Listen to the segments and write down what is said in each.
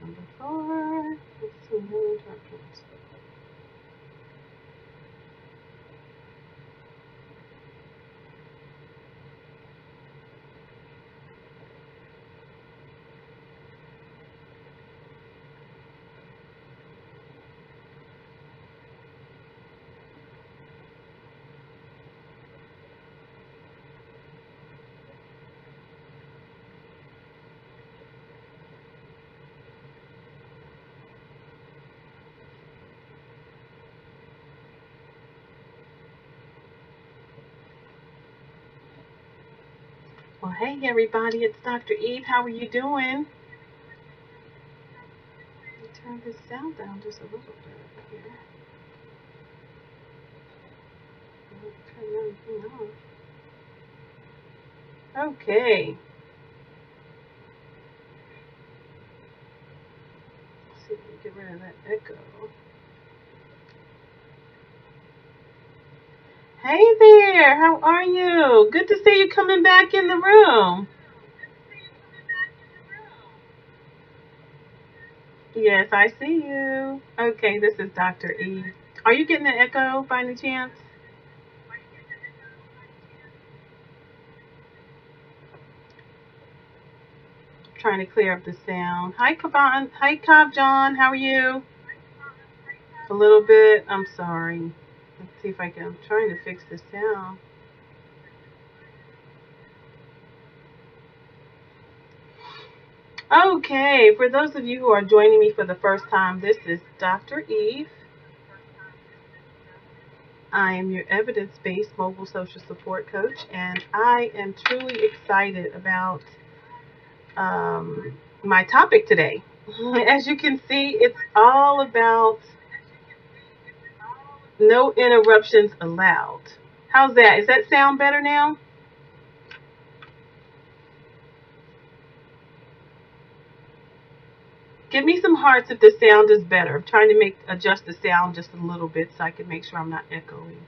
Number 4. Let's see, no interruptions. Well, hey everybody, it's Dr. Eve. How are you doing? Let me turn this sound down just a little bit here. Turn everything off. Okay. Let's see if we can get rid of that echo. Hey there, how are you? Good to see you coming back in the room. Yes, I see you. Okay, this is Dr. E. Are you getting an echo by any chance? Trying to clear up the sound. Hi, Kavan. Hi, Kav John. How are you? A little bit. I'm sorry. Let's see if I can. I'm trying to fix the sound. Okay, for those of you who are joining me for the first time, this is Dr. Eve. I am your evidence based mobile social support coach, and I am truly excited about my topic today. As you can see, it's all about no interruptions allowed. How's that? Does that sound better now? Give me some hearts if the sound is better. I'm trying to adjust the sound just a little bit so I can make sure I'm not echoing.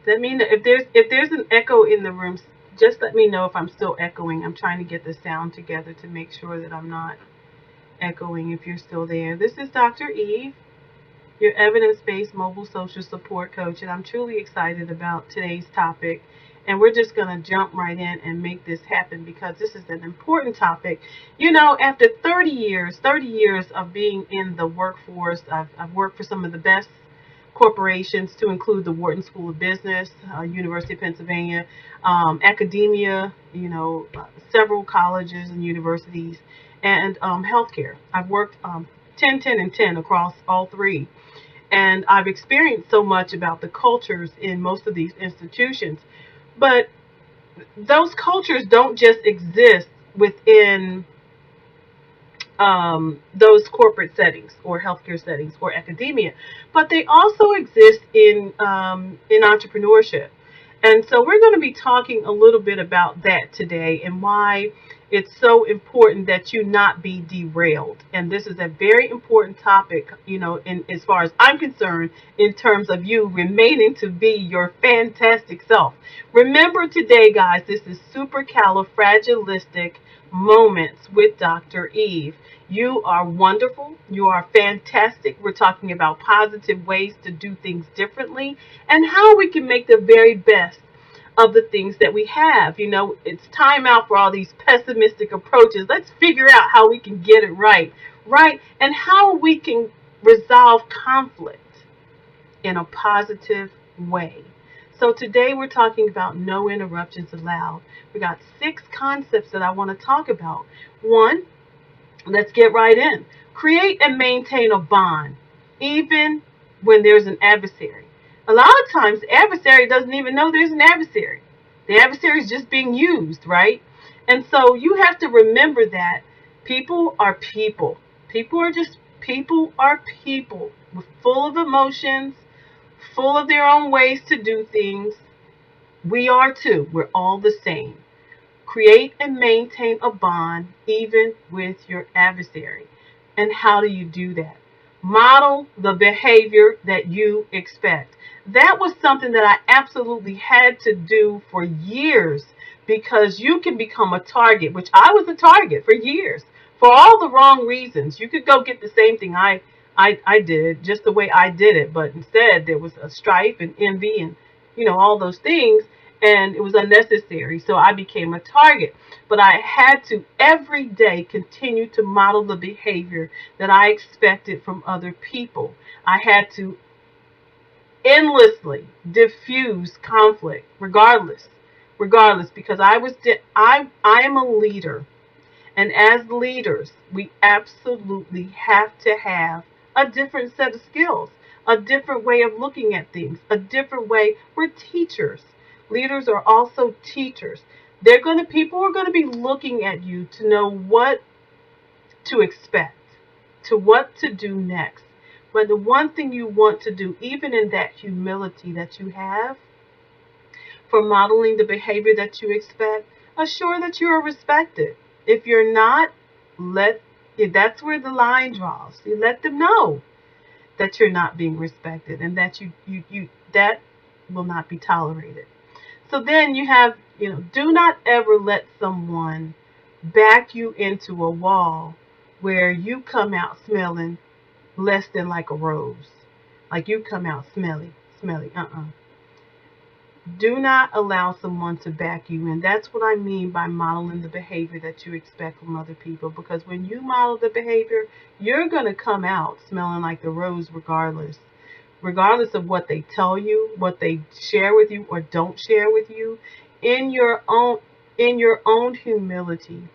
Let me know if there's an echo in the room. Just let me know if I'm still echoing. I'm trying to get the sound together to make sure that I'm not echoing if you're still there. This is Dr. Eve, your evidence-based mobile social support coach, and I'm truly excited about today's topic. And we're just going to jump right in and make this happen because this is an important topic. You know, after 30 years of being in the workforce, I've worked for some of the best corporations to include the Wharton School of Business, University of Pennsylvania, academia, several colleges and universities, and healthcare. I've worked 10, 10, and 10 across all three. And I've experienced so much about the cultures in most of these institutions. But those cultures don't just exist within those corporate settings or healthcare settings or academia, but they also exist in entrepreneurship. And so we're going to be talking a little bit about that today and why it's so important that you not be derailed. And this is a very important topic, in as far as I'm concerned, in terms of you remaining to be your fantastic self. Remember today, guys, this is Supercalifragilistic Moments with Dr. Eve. You are wonderful. You are fantastic. We're talking about positive ways to do things differently and how we can make the very best of the things that we have. It's time out for all these pessimistic approaches. Let's figure out how we can get it right, and how we can resolve conflict in a positive way. So today we're talking about no interruptions allowed. We got 6 concepts that I want to talk about. 1, let's get right in. Create and maintain a bond, even when there's an adversary. A lot of times, the adversary doesn't even know there's an adversary. The adversary is just being used, right? And so you have to remember that people are people. People are people. We're full of emotions, full of their own ways to do things. We are too. We're all the same. Create and maintain a bond even with your adversary. And how do you do that? Model the behavior that you expect. that was something that I absolutely had to do for years, because you can become a target, which I was a target for years, for all the wrong reasons. You could go get the same thing I did, just the way I did it, but instead there was a strife and envy and, all those things, and it was unnecessary. So I became a target. But I had to every day continue to model the behavior that I expected from other people. I had to endlessly diffuse conflict, regardless, because I am a leader, and as leaders, we absolutely have to have a different set of skills, a different way of looking at things, a different way. We're teachers. Leaders are also teachers. People are going to be looking at you to know what to expect, to what to do next. But the one thing you want to do, even in that humility that you have for modeling the behavior that you expect, assure that you are respected. If you're not, that's where the line draws. You let them know that you're not being respected, and that that will not be tolerated. So then you have, do not ever let someone back you into a wall where you come out smelling less than like a rose. Like you come out smelly. Do not allow someone to back you in. That's what I mean by modeling the behavior that you expect from other people. Because when you model the behavior, you're going to come out smelling like the rose regardless of what they tell you, what they share with you or don't share with you. In your own humility,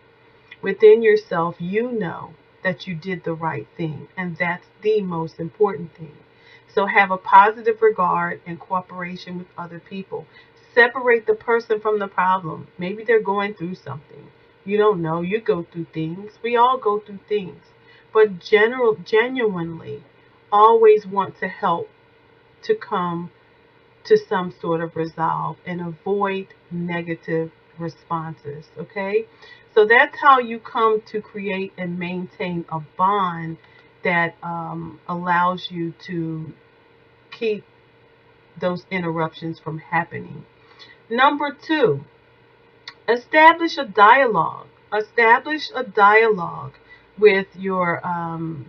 within yourself, you know that you did the right thing, and that's the most important thing. So have a positive regard and cooperation with other people. Separate the person from the problem. Maybe they're going through something. You don't know. You go through things. We all go through things. But genuinely, always want to help to come to some sort of resolve and avoid negative responses. Okay? So that's how you come to create and maintain a bond that allows you to keep those interruptions from happening. Number 2, establish a dialogue. Establish a dialogue with your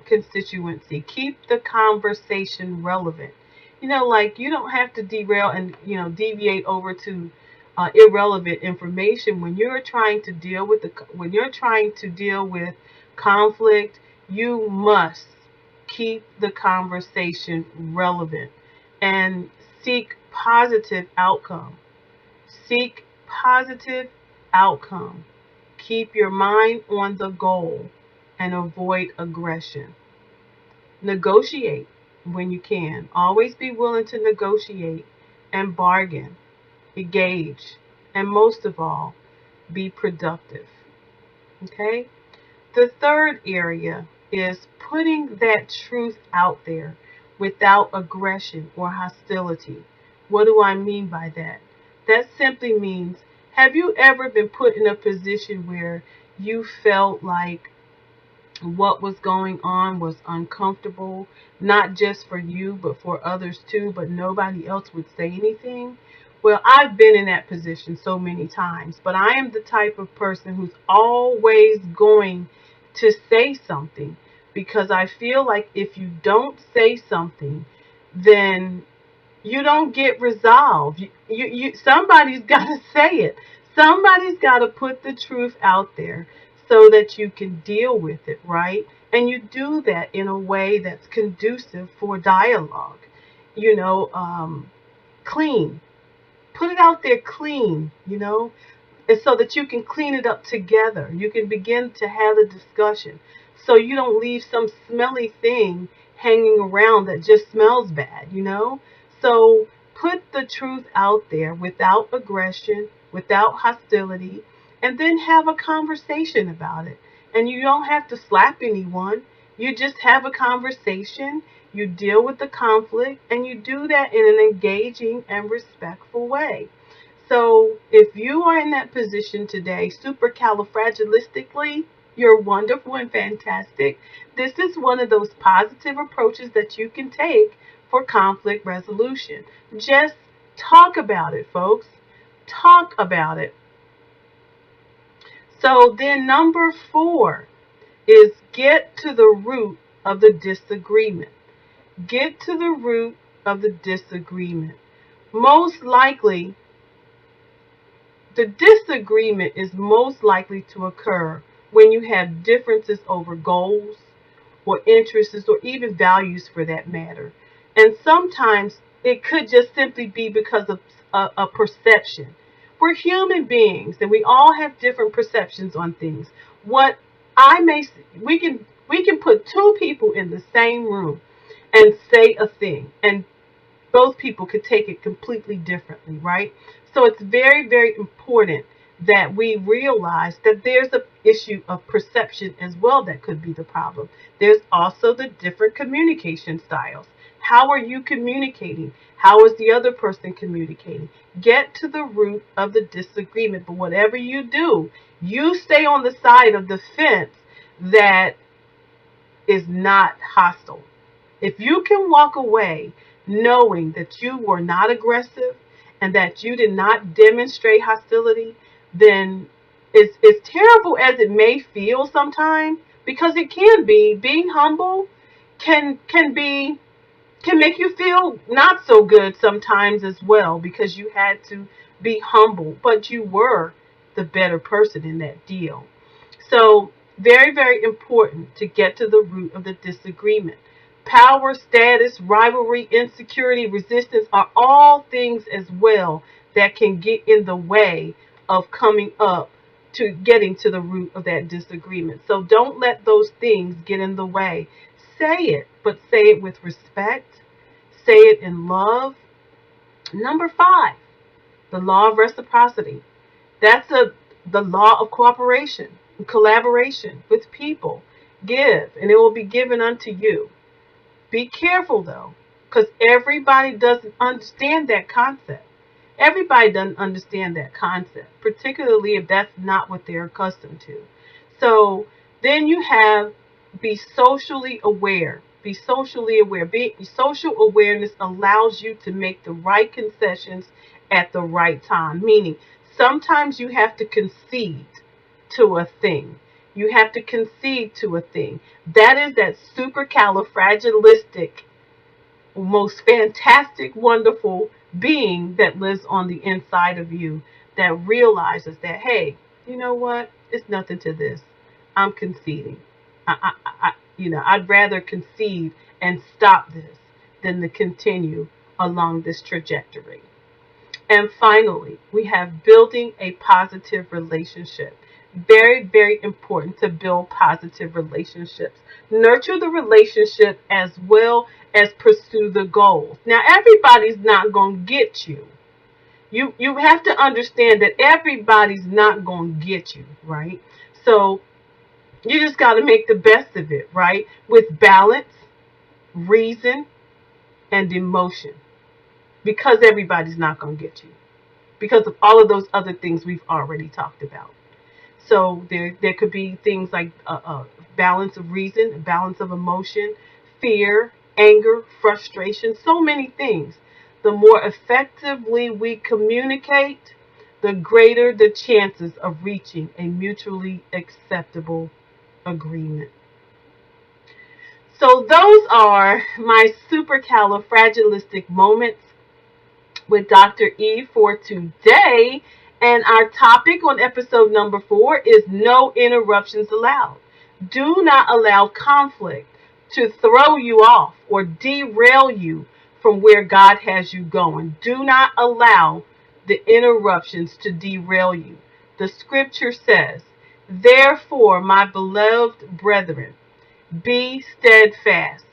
constituency. Keep the conversation relevant. Like you don't have to derail and deviate over to irrelevant information when you're trying to deal with conflict. You must keep the conversation relevant and seek positive outcome. Seek positive outcome. Keep your mind on the goal and avoid aggression. Negotiate when you can. Always be willing to negotiate and bargain, engage, and most of all, be productive. Okay? The third area is putting that truth out there without aggression or hostility. What do I mean by that? That simply means, have you ever been put in a position where you felt like what was going on was uncomfortable, not just for you, but for others too, but nobody else would say anything? Well, I've been in that position so many times, but I am the type of person who's always going to say something, because I feel like if you don't say something, then you don't get resolved. Somebody's got to say it. Somebody's got to put the truth out there so that you can deal with it, right? And you do that in a way that's conducive for dialogue. Clean. Put it out there clean, and so that you can clean it up together. You can begin to have a discussion, so you don't leave some smelly thing hanging around that just smells bad, So put the truth out there without aggression, without hostility, and then have a conversation about it. And you don't have to slap anyone. You just have a conversation. You deal with the conflict, and you do that in an engaging and respectful way. So if you are in that position today, supercalifragilistically, you're wonderful and fantastic. This is one of those positive approaches that you can take for conflict resolution. Just talk about it, folks. Talk about it. So then number 4 is get to the root of the disagreement. Get to the root of the disagreement. Most likely, the disagreement is most likely to occur when you have differences over goals or interests or even values for that matter. And sometimes it could just simply be because of a perception. We're human beings and we all have different perceptions on things. What I may we can put two people in the same room and say a thing, and both people could take it completely differently, right? So it's very, very important that we realize that there's an issue of perception as well that could be the problem. There's also the different communication styles. How are you communicating? How is the other person communicating? Get to the root of the disagreement. But whatever you do, you stay on the side of the fence that is not hostile. If you can walk away knowing that you were not aggressive and that you did not demonstrate hostility, then as terrible as it may feel sometimes, because it can be, being humble can make you feel not so good sometimes as well, because you had to be humble, but you were the better person in that deal. So very, very important to get to the root of the disagreement. Power, status, rivalry, insecurity, resistance are all things as well that can get in the way of coming up to getting to the root of that disagreement. So don't let those things get in the way. Say it, but say it with respect. Say it in love. Number 5, the law of reciprocity. That's the law of cooperation and collaboration with people. Give, and it will be given unto you. Be careful though, because everybody doesn't understand that concept. Everybody doesn't understand that concept, particularly if that's not what they're accustomed to. So then you have be socially aware. Be socially aware. Social awareness allows you to make the right concessions at the right time. Meaning, sometimes you have to concede to a thing. You have to concede to a thing. That is that supercalifragilistic, most fantastic, wonderful being that lives on the inside of you that realizes that, hey, you know what? It's nothing to this. I'm conceding. I'd rather concede and stop this than to continue along this trajectory. And finally, we have building a positive relationship. Very, very important to build positive relationships. Nurture the relationship as well as pursue the goals. Now, everybody's not going to get you. You have to understand that everybody's not going to get you, right? So you just got to make the best of it, right? With balance, reason, and emotion. Because everybody's not going to get you. Because of all of those other things we've already talked about. So there could be things like a balance of reason, a balance of emotion, fear, anger, frustration, so many things. The more effectively we communicate, the greater the chances of reaching a mutually acceptable agreement. So those are my supercalifragilistic moments with Dr. E for today. And our topic on episode number 4 is no interruptions allowed. Do not allow conflict to throw you off or derail you from where God has you going. Do not allow the interruptions to derail you. The scripture says, therefore, my beloved brethren, be steadfast,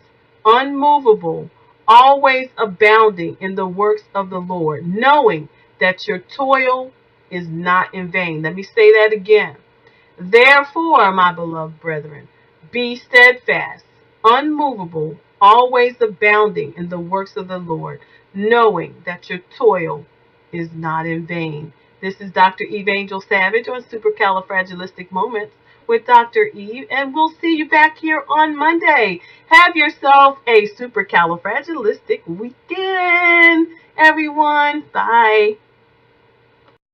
unmovable, always abounding in the works of the Lord, knowing that your toil is not in vain. Let me say that again. Therefore, my beloved brethren, be steadfast, unmovable, always abounding in the works of the Lord, knowing that your toil is not in vain. This is Dr. Eveangel Savage on Supercalifragilistic Moments with Dr. Eve, and we'll see you back here on Monday. Have yourself a supercalifragilistic weekend, everyone. Bye.